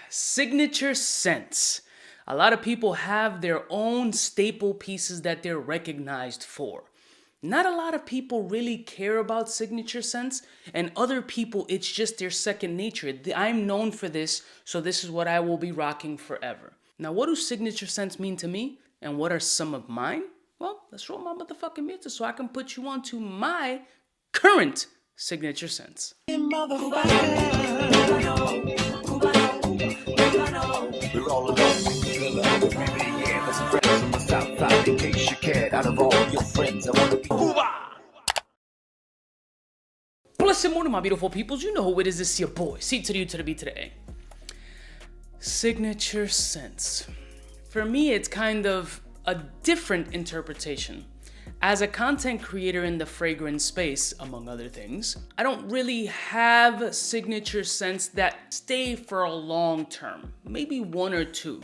Signature scents. A lot of people have their own staple pieces that they're recognized for. Not a lot of people really care about signature scents, and other people, it's just their second nature. I'm known for this, so this is what I will be rocking forever. Now, what do signature scents mean to me, and what are some of mine? Well, let's roll my motherfucking music so I can put you on to my current signature scents. We're all alone in the yeah, that's friends from the south side. In case you cared, out of all your friends, I want to be Cuba. Blessed morning, my beautiful peoples. You know who it is. It's your boy. C to the U to the B to the A. Signature scents. For me, it's kind of a different interpretation. As a content creator in the fragrance space, among other things, I don't really have signature scents that stay for a long term, maybe one or two.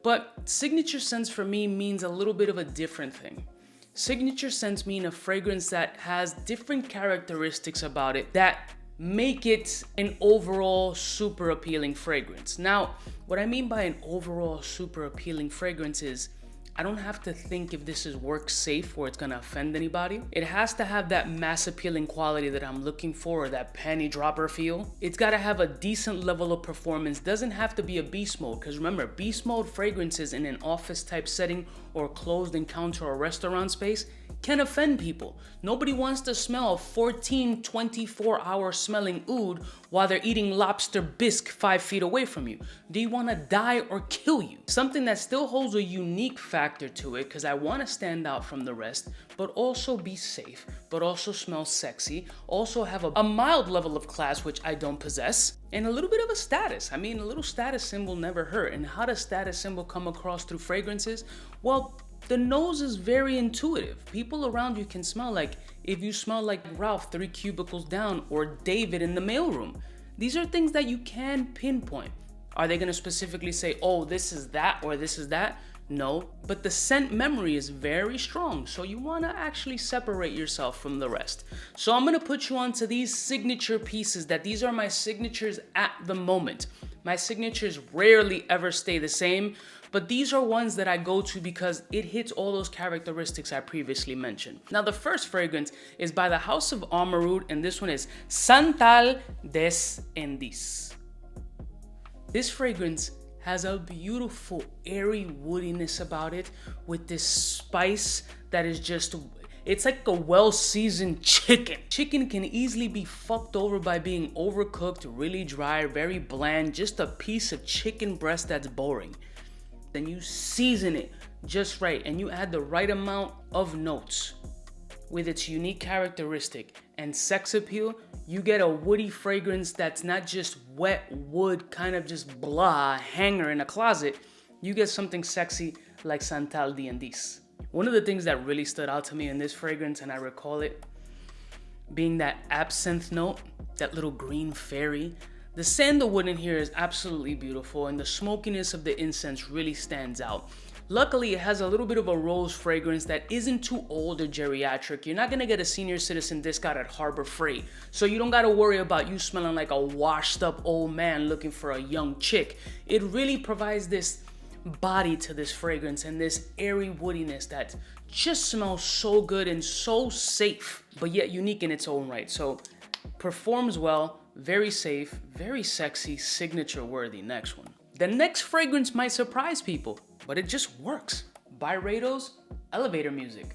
But signature scents for me means a little bit of a different thing. Signature scents mean a fragrance that has different characteristics about it that make it an overall super appealing fragrance. Now, what I mean by an overall super appealing fragrance is I don't have to think if this is work safe or it's gonna offend anybody. It has to have that mass appealing quality that I'm looking for, or that panty dropper feel. It's gotta have a decent level of performance. Doesn't have to be a beast mode, because remember, beast mode fragrances in an office type setting or closed encounter or restaurant space can offend people. Nobody wants to smell 14, 24-hour smelling oud while they're eating lobster bisque 5 feet away from you. Do you want to die or kill you? Something that still holds a unique factor to it, because I want to stand out from the rest, but also be safe, but also smell sexy, also have a mild level of class, which I don't possess, and a little bit of a status. I mean, a little status symbol never hurt. And how does status symbol come across through fragrances? Well, the nose is very intuitive. People around you can smell like if you smell like Ralph 3 cubicles down or David in the mailroom. These are things that you can pinpoint. Are they gonna specifically say, oh, this is that or this is that? No, but the scent memory is very strong, so you wanna actually separate yourself from the rest. So I'm gonna put you onto these signature pieces that these are my signatures at the moment. My signatures rarely ever stay the same, but these are ones that I go to because it hits all those characteristics I previously mentioned. Now, the first fragrance is by the House of Amouroud, and this one is Santal des Indes. This fragrance has a beautiful airy woodiness about it with this spice that is just, it's like a well-seasoned chicken. Chicken can easily be fucked over by being overcooked, really dry, very bland, just a piece of chicken breast that's boring. Then you season it just right and you add the right amount of notes with its unique characteristic and sex appeal. You get a woody fragrance that's not just wet wood, kind of just blah, hanger in a closet. You get something sexy like Santal des Indes. One of the things that really stood out to me in this fragrance, and I recall it being that absinthe note, that little green fairy. The sandalwood in here is absolutely beautiful, and the smokiness of the incense really stands out. Luckily, it has a little bit of a rose fragrance that isn't too old or geriatric. You're not gonna get a senior citizen discount at Harbor Freight, so you don't gotta worry about you smelling like a washed up old man looking for a young chick. It really provides this body to this fragrance and this airy woodiness that just smells so good and so safe, but yet unique in its own right. So performs well, very safe, very sexy, signature worthy. Next one. The next fragrance might surprise people, but it just works. Byredo's Elevator Music.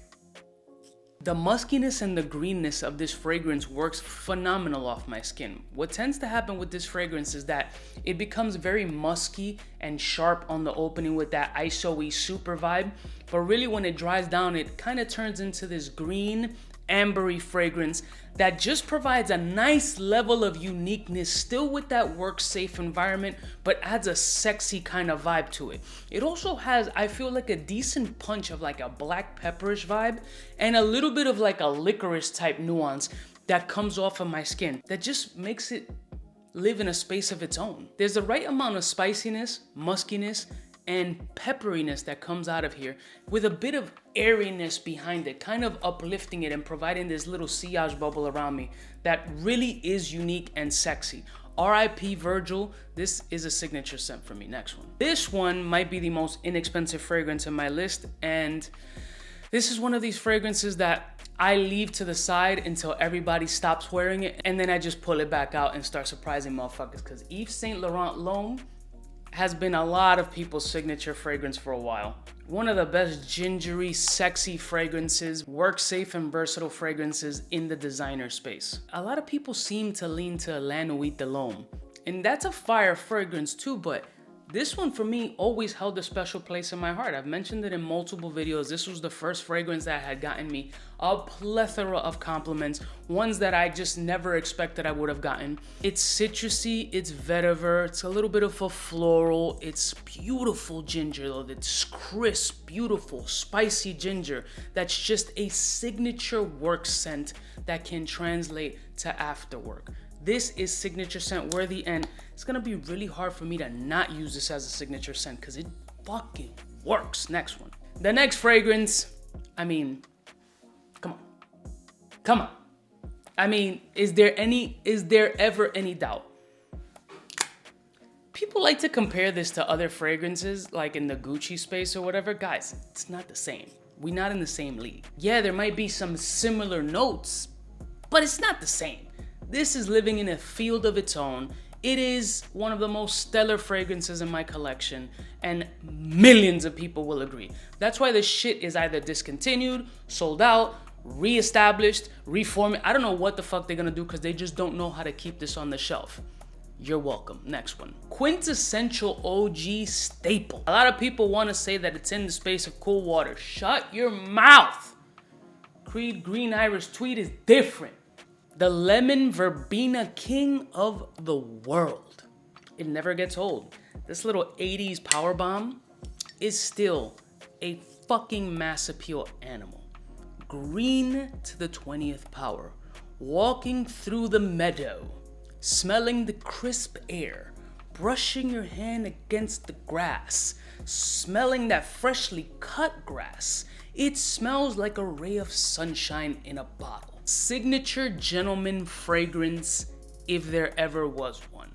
The muskiness and the greenness of this fragrance works phenomenal off my skin. What tends to happen with this fragrance is that it becomes very musky and sharp on the opening with that ISO-y super vibe, but really when it dries down, it kind of turns into this green, ambery fragrance that just provides a nice level of uniqueness, still with that work safe environment, but adds a sexy kind of vibe to it. It also has, I feel like, a decent punch of like a black pepperish vibe and a little bit of like a licorice type nuance that comes off of my skin that just makes it live in a space of its own. There's the right amount of spiciness, muskiness, and pepperiness that comes out of here with a bit of airiness behind it, kind of uplifting it and providing this little sillage bubble around me that really is unique and sexy. R.I.P. Virgil. This is a signature scent for me. Next one. This one might be the most inexpensive fragrance in my list, and this is one of these fragrances that I leave to the side until everybody stops wearing it, and then I just pull it back out and start surprising motherfuckers, because Yves Saint Laurent L'Homme has been a lot of people's signature fragrance for a while. One of the best gingery, sexy fragrances, work safe and versatile fragrances in the designer space. A lot of people seem to lean to La Nuit de l'Homme, and that's a fire fragrance too, but this one for me always held a special place in my heart. I've mentioned it in multiple videos. This was the first fragrance that had gotten me a plethora of compliments, ones that I just never expected I would have gotten. It's citrusy, it's vetiver, it's a little bit of a floral, it's beautiful ginger though. It's crisp, beautiful, spicy ginger. That's just a signature work scent that can translate to after work. This is signature scent worthy, and it's gonna be really hard for me to not use this as a signature scent because it fucking works. Next one. The next fragrance, I mean, come on. I mean, is there ever any doubt? People like to compare this to other fragrances, like in the Gucci space or whatever. Guys, it's not the same. We're not in the same league. Yeah, there might be some similar notes, but it's not the same. This is living in a field of its own. It is one of the most stellar fragrances in my collection, and millions of people will agree. That's why this shit is either discontinued, sold out, reestablished, reformed. I don't know what the fuck they're gonna do because they just don't know how to keep this on the shelf. You're welcome. Next one. Quintessential OG staple. A lot of people want to say that it's in the space of cool water. Shut your mouth. Creed Green Iris Tweed is different. The lemon verbena king of the world. It never gets old. This little 80s power bomb is still a fucking mass appeal animal. Green to the 20th power. Walking through the meadow. Smelling the crisp air. Brushing your hand against the grass. Smelling that freshly cut grass. It smells like a ray of sunshine in a bottle. Signature gentleman fragrance, if there ever was one.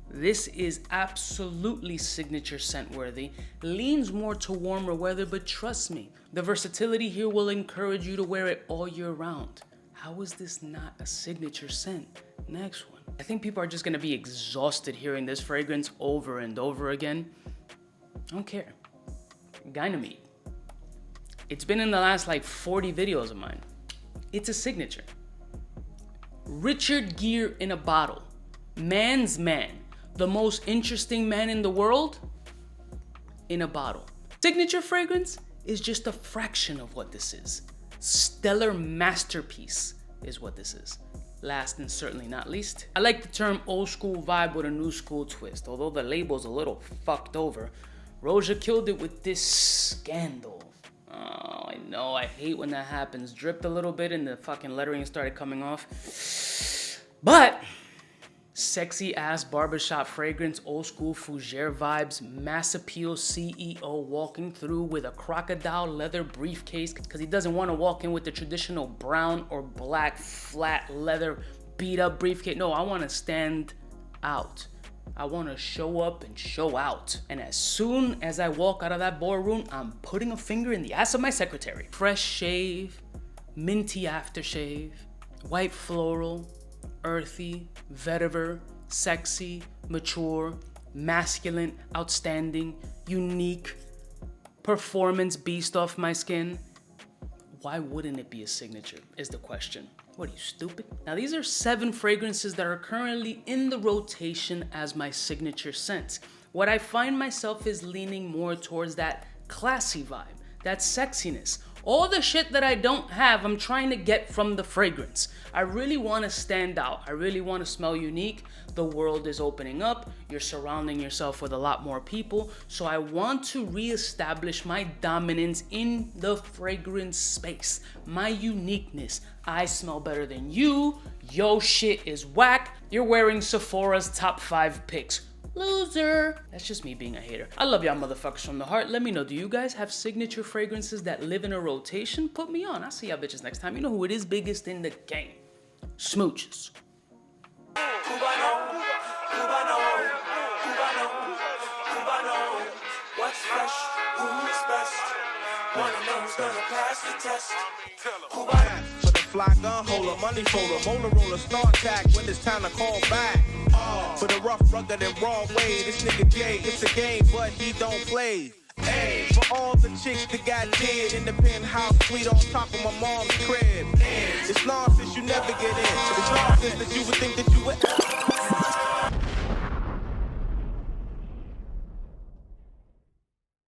This is absolutely signature scent worthy. Leans more to warmer weather, but trust me, the versatility here will encourage you to wear it all year round. How is this not a signature scent? Next one. I think people are just gonna be exhausted hearing this fragrance over and over again. I don't care. Ganymede. It's been in the last like 40 videos of mine. It's a signature. Richard Gere in a bottle. Man's man. The most interesting man in the world in a bottle. Signature fragrance is just a fraction of what this is. Stellar masterpiece is what this is. Last and certainly not least, I like the term old school vibe with a new school twist. Although the label's a little fucked over, Roja killed it with this Scandal. Oh, I know, I hate when that happens. Dripped a little bit and the fucking lettering started coming off. But, sexy ass barbershop fragrance, old school fougere vibes, mass appeal CEO walking through with a crocodile leather briefcase because he doesn't want to walk in with the traditional brown or black flat leather beat up briefcase. No, I want to stand out. I want to show up and show out. And as soon as I walk out of that boardroom, I'm putting a finger in the ass of my secretary. Fresh shave, minty aftershave, white floral, earthy, vetiver, sexy, mature, masculine, outstanding, unique, performance beast off my skin. Why wouldn't it be a signature is the question. What are you, stupid? Now these are 7 fragrances that are currently in the rotation as my signature scents. What I find myself is leaning more towards that classy vibe, that sexiness. All the shit that I don't have, I'm trying to get from the fragrance. I really want to stand out. I really want to smell unique. The world is opening up. You're surrounding yourself with a lot more people. So I want to reestablish my dominance in the fragrance space. My uniqueness. I smell better than you. Yo shit is whack. You're wearing Sephora's top 5 picks. Loser. That's just me being a hater. I love y'all motherfuckers from the heart. Let me know, do you guys have signature fragrances that live in a rotation? Put me on. I'll see y'all bitches next time. You know who it is, biggest in the game. Smooches. Cubaknow. know what's fresh, who's best. Wanna know who's gonna pass the test. For the fly gun holder, money folder, Motorola start tack when it's time to call back. For the rough, rugged, and raw way, this nigga Jay, it's a game, but he don't play. Hey, for all the chicks that got dead in the penthouse suite on top of my mom's crib. It's nonsense you never get in. It's nonsense that you would think that you would.